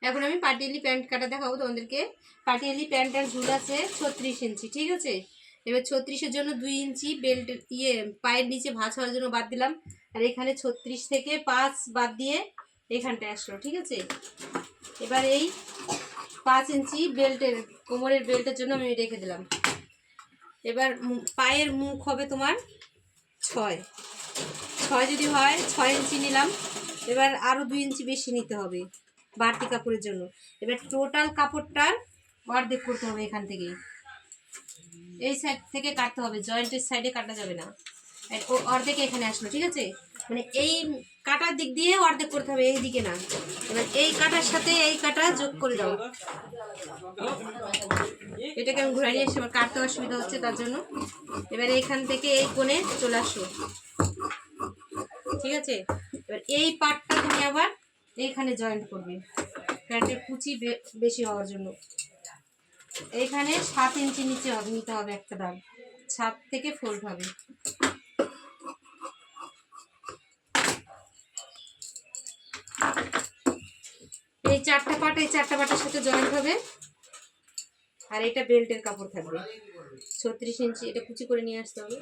এখন আমি পাটিয়ালি প্যান্ট কাটা দেখাবো তোমাদেরকে। পাটিয়ালি প্যান্টটার ঝুল আছে 36 ইঞ্চি, ঠিক আছে। এবার 36-এর জন্য 2 ইঞ্চি বেল্ট পায়ের নিচে ভাঁজ হওয়ার জন্য বাদ দিলাম, আর এখানে 36 থেকে 5 বাদ দিয়ে এখানটায় আসলো, ঠিক আছে। এবার এই 5 ইঞ্চি বেল্টের কোমরের বেল্টের জন্য আমি রেখে দিলাম। এবার পায়ের মুখ হবে তোমার 6 যদি হয় 6 ইঞ্চি নিলাম। এবার আরও 2 ইঞ্চি বেশি নিতে হবে বাড়তি কাপড়ের জন্য। এবার টোটাল কাপড়টার অর্ধেক করতে হবে, এখান থেকে এই সাইড থেকে কাটতে হবে, জয়েন্টের সাইডে কাটা যাবে না। অর্ধেক এখানে আসলো, ঠিক আছে। মানে এই কাটার দিক দিয়ে অর্ধেক করতে হবে, এই দিকে না। এবার এই কাটার সাথে এই কাটা যোগ করে দাও। এটাকে আমি ঘুরে নিয়ে এসে আমার কাটতে অসুবিধা হচ্ছে তার জন্য। এবার এইখান থেকে এই কোণে চলে আসো, ঠিক আছে। এবার এই পার্টটা তুমি আবার এইখানে জয়েন্ট করবে প্যান্টের কুচি বেশি হওয়ার জন্য। এইখানে 7 ইঞ্চি নিচে নিতে হবে একটা দাগ, 7 থেকে ফোল্ড হবে। এই 4টা পার্ট এই 4টা পার্টের সাথে জয়েন্ট হবে। আর এটা বেল্টের কাপড় থাকবে 36 ইঞ্চি, এটা কুচি করে নিয়ে আসতে হবে।